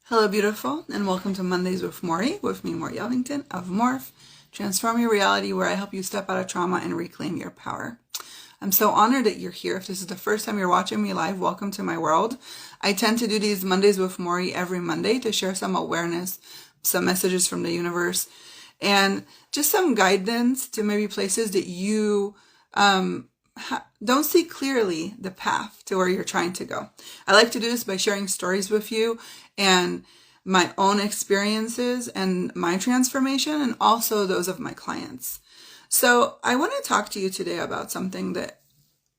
Hello, beautiful, and welcome to Mondays with Mori, with me, Mori Elvington of Morph. Transform your reality, where I help you step out of trauma and reclaim your power. I'm so honored that you're here. If this is the first time you're watching me live, welcome to my world. I tend to do these Mondays with Mori every Monday to share some awareness, some messages from the universe, and just some guidance to maybe places that you don't see clearly the path to where you're trying to go. I like to do this by sharing stories with you and my own experiences and my transformation, and also those of my clients. So I want to talk to you today about something that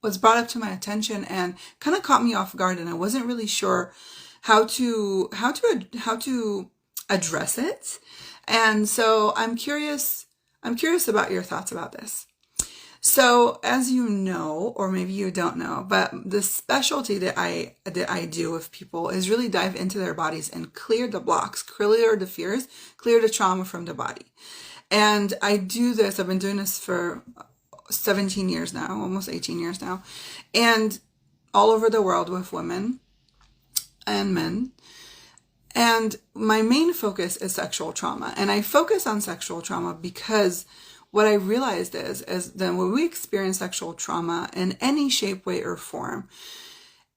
was brought up to my attention and kind of caught me off guard, and I wasn't really sure how to address it. And so I'm curious about your thoughts about this. So as you know, or maybe you don't know, but the specialty that I do with people is really dive into their bodies and clear the blocks, clear the fears, clear the trauma from the body. And I do this, I've been doing this for 17 years now, almost 18 years now, and all over the world with women and men. And my main focus is sexual trauma. And I focus on sexual trauma because what I realized is that when we experience sexual trauma in any shape, way, or form,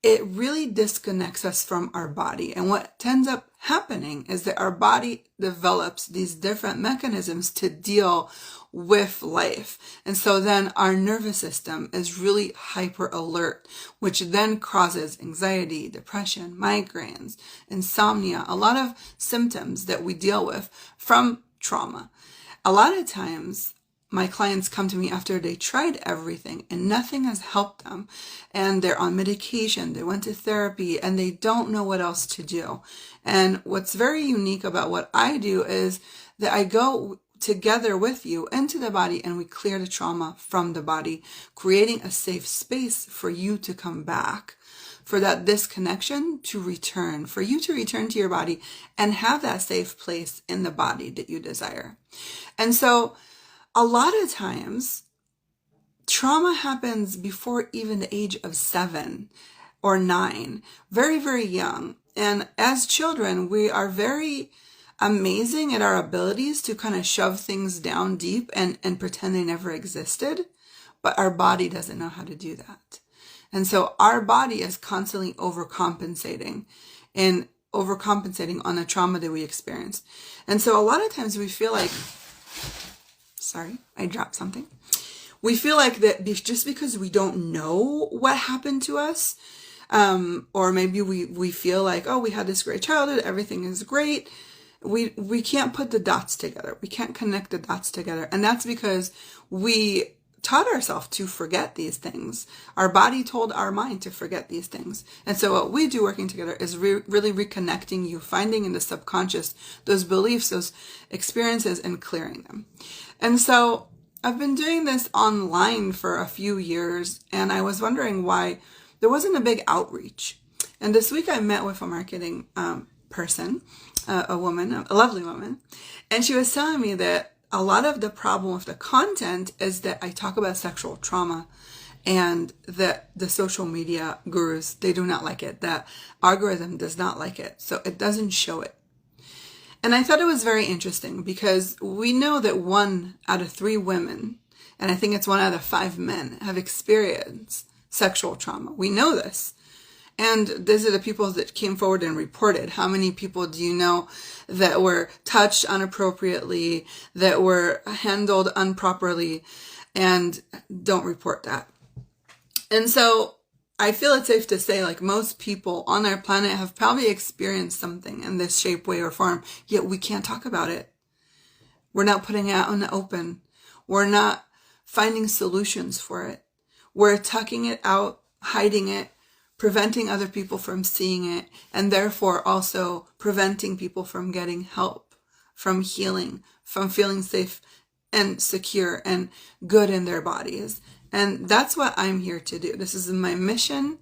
it really disconnects us from our body. And what ends up happening is that our body develops these different mechanisms to deal with life. And so then our nervous system is really hyper alert, which then causes anxiety, depression, migraines, insomnia, a lot of symptoms that we deal with from trauma. A lot of times, my clients come to me after they tried everything and nothing has helped them, and they're on medication, they went to therapy, and they don't know what else to do. And what's very unique about what I do is that I go together with you into the body and we clear the trauma from the body, creating a safe space for you to come back, for that disconnection to return, for you to return to your body and have that safe place in the body that you desire. And so a lot of times, trauma happens before even the age of 7 or 9, very, very young. And as children, we are very amazing at our abilities to kind of shove things down deep and pretend they never existed. But our body doesn't know how to do that. And so our body is constantly overcompensating on the trauma that we experienced. And so a lot of times we feel like, sorry, I dropped something. We feel like that just because we don't know what happened to us, or maybe we feel like, oh, we had this great childhood, everything is great. We can't put the dots together. We can't connect the dots together. And that's because we taught ourselves to forget these things. Our body told our mind to forget these things. And so what we do working together is really reconnecting you, finding in the subconscious those beliefs, those experiences, and clearing them. And so I've been doing this online for a few years, and I was wondering why there wasn't a big outreach. And this week I met with a marketing person, a woman, a lovely woman, and she was telling me that a lot of the problem with the content is that I talk about sexual trauma, and that the social media gurus, they do not like it. The algorithm does not like it. So it doesn't show it. And I thought it was very interesting because we know that 1 out of 3 women, and I think it's 1 out of 5 men, have experienced sexual trauma. We know this. And these are the people that came forward and reported. How many people do you know that were touched inappropriately, that were handled improperly, and don't report that? And so I feel it's safe to say, like, most people on our planet have probably experienced something in this shape, way, or form, yet we can't talk about it. We're not putting it out in the open. We're not finding solutions for it. We're tucking it out, hiding it, preventing other people from seeing it, and therefore also preventing people from getting help, from healing, from feeling safe and secure and good in their bodies. And that's what I'm here to do. This is my mission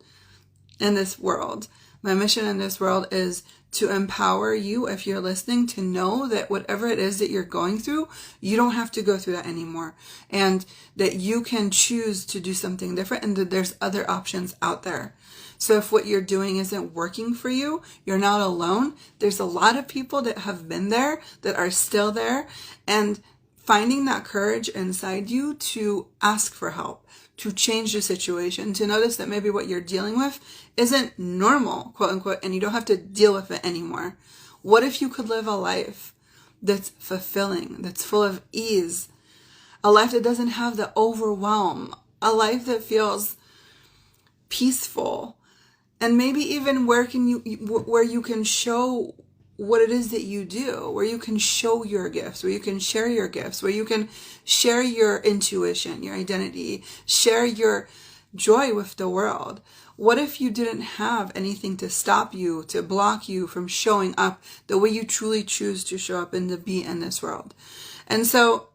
in this world. My mission in this world is to empower you, if you're listening, to know that whatever it is that you're going through, you don't have to go through that anymore. And that you can choose to do something different, and that there's other options out there. So if what you're doing isn't working for you, you're not alone. There's a lot of people that have been there, that are still there, and finding that courage inside you to ask for help, to change the situation, to notice that maybe what you're dealing with isn't normal, quote unquote, and you don't have to deal with it anymore. What if you could live a life that's fulfilling, that's full of ease, a life that doesn't have the overwhelm, a life that feels peaceful, and maybe even where you can show what it is that you do, where you can show your gifts, where you can share your gifts, where you can share your intuition, your identity, share your joy with the world. What if you didn't have anything to stop you, to block you from showing up the way you truly choose to show up and to be in this world? And so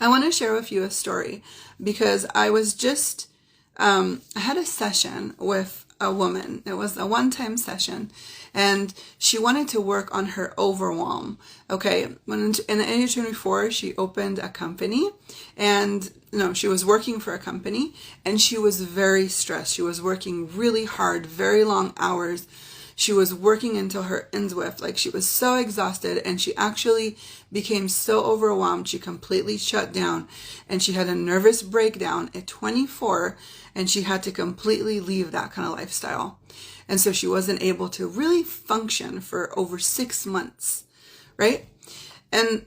I want to share with you a story, because I was just, I had a session with a woman. It was a one-time session, and she wanted to work on her overwhelm. Okay, when in the age of 24, she opened a company, and she was working for a company, and she was very stressed. She was working really hard, very long hours. She was working until her ends with, like, she was so exhausted, and she actually became so overwhelmed, she completely shut down, and she had a nervous breakdown at 24, and she had to completely leave that kind of lifestyle. And so she wasn't able to really function for over 6 months, right? And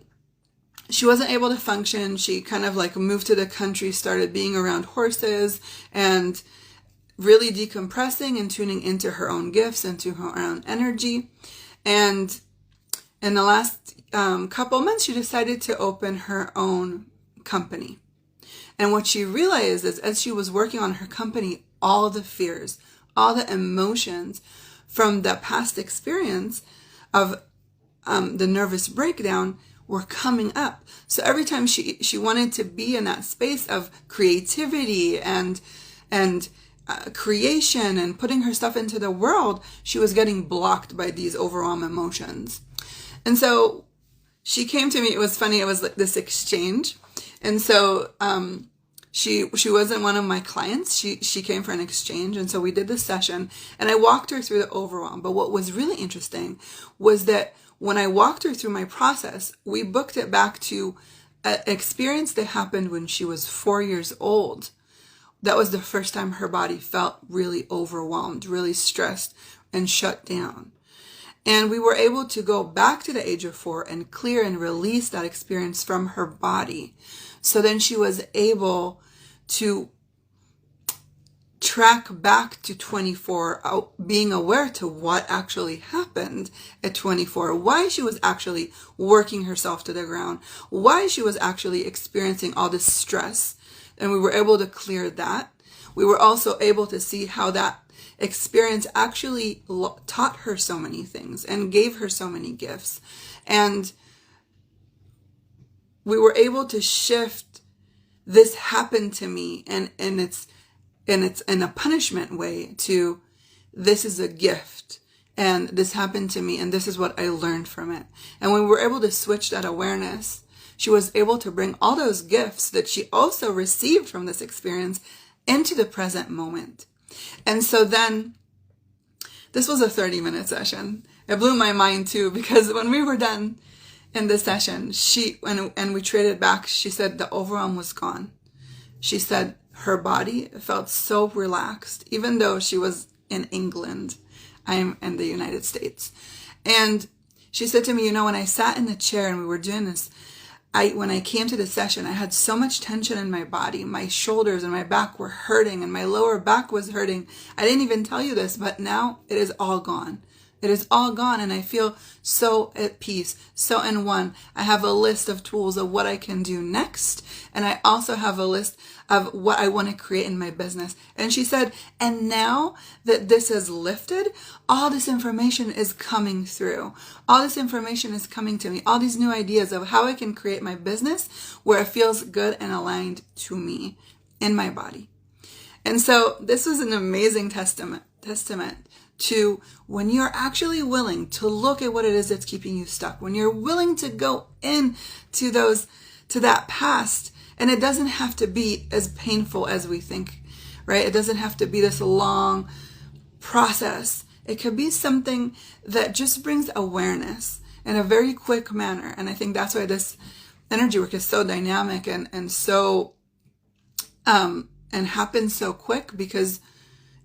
she wasn't able to function. She kind of like moved to the country, started being around horses, and really decompressing and tuning into her own gifts, into her own energy. And in the last couple months, she decided to open her own company. And what she realized is, as she was working on her company, all the fears, all the emotions from the past experience of the nervous breakdown were coming up. So every time she wanted to be in that space of creativity and creation and putting her stuff into the world, she was getting blocked by these overwhelming emotions. And so she came to me. It was funny. It was like this exchange. And so she wasn't one of my clients. She came for an exchange. And so we did this session, and I walked her through the overwhelm. But what was really interesting was that when I walked her through my process, we booked it back to an experience that happened when she was 4 years old. That was the first time her body felt really overwhelmed, really stressed, and shut down. And we were able to go back to the age of 4 and clear and release that experience from her body. So then she was able to track back to 24, being aware to what actually happened at 24, why she was actually working herself to the ground, why she was actually experiencing all this stress. And we were able to clear that. We were also able to see how that experience actually taught her so many things and gave her so many gifts. And we were able to shift, this happened to me, and it's in a punishment way, to this is a gift, and this happened to me, and this is what I learned from it. And when we were able to switch that awareness, she was able to bring all those gifts that she also received from this experience into the present moment. And so then, this was a 30-minute session. It blew my mind too, because when we were done in the session, and we traded back, she said the overwhelm was gone. She said her body felt so relaxed, even though she was in England. I'm in the United States. And she said to me, when I sat in the chair and we were doing this, when I came to the session, I had so much tension in my body. My shoulders and my back were hurting, and my lower back was hurting. I didn't even tell you this, but now it is all gone. It is all gone, and I feel so at peace, so in one. I have a list of tools of what I can do next, and I also have a list of what I want to create in my business. And she said, and now that this is lifted, all this information is coming through. All this information is coming to me. All these new ideas of how I can create my business where it feels good and aligned to me in my body. And so this was an amazing testament to when you're actually willing to look at what it is that's keeping you stuck, when you're willing to go into to that past. And it doesn't have to be as painful as we think, right? It doesn't have to be this long process. It could be something that just brings awareness in a very quick manner. And I think that's why this energy work is so dynamic and so, and happens so quick, because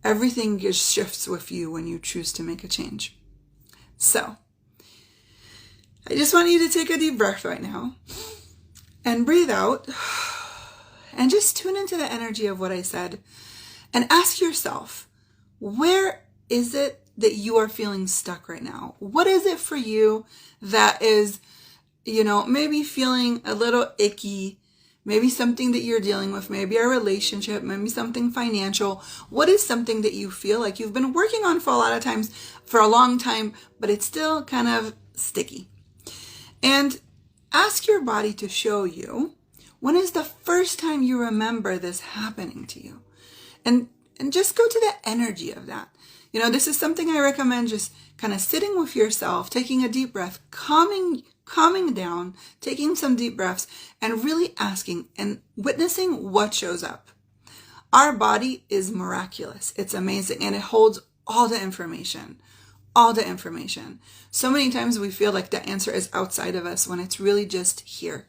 everything just shifts with you when you choose to make a change. So I just want you to take a deep breath right now and breathe out and just tune into the energy of what I said and ask yourself, where is it that you are feeling stuck right now? What is it for you that is, maybe feeling a little icky, maybe something that you're dealing with, maybe a relationship, maybe something financial. What is something that you feel like you've been working on for a lot of times, for a long time, but it's still kind of sticky? And ask your body to show you, when is the first time you remember this happening to you? And just go to the energy of that. This is something I recommend, just kind of sitting with yourself, taking a deep breath, calming down, taking some deep breaths, and really asking and witnessing what shows up. Our body is miraculous. It's amazing. And it holds all the information. So many times we feel like the answer is outside of us when it's really just here.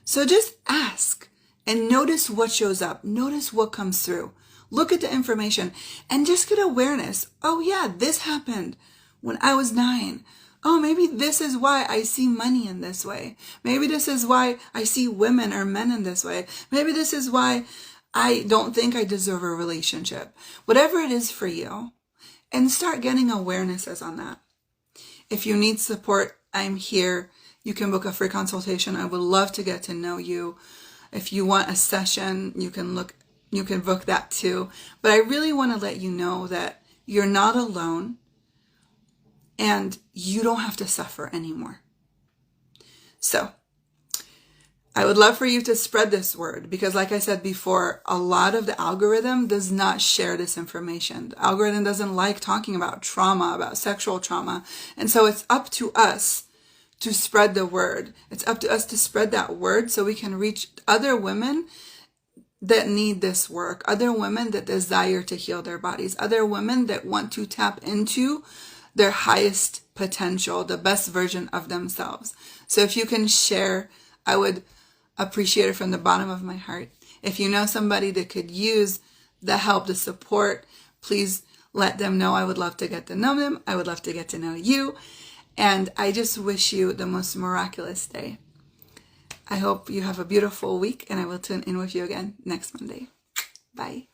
So just ask and notice what shows up. Notice what comes through. Look at the information and just get awareness. Oh yeah, this happened when I was 9. Oh, maybe this is why I see money in this way. Maybe this is why I see women or men in this way. Maybe this is why I don't think I deserve a relationship. Whatever it is for you. And start getting awarenesses on that. If you need support, I'm here. You can book a free consultation. I would love to get to know you. If you want a session, you can book that too. But I really want to let you know that you're not alone and you don't have to suffer anymore. So I would love for you to spread this word, because like I said before, a lot of the algorithm does not share this information. The algorithm doesn't like talking about trauma, about sexual trauma. And so it's up to us to spread the word. It's up to us to spread that word so we can reach other women that need this work, other women that desire to heal their bodies, other women that want to tap into their highest potential, the best version of themselves. So if you can share, I would appreciate it from the bottom of my heart. If you know somebody that could use the help, the support, please let them know. I would love to get to know them. I would love to get to know you. And I just wish you the most miraculous day. I hope you have a beautiful week, and I will tune in with you again next Monday. Bye.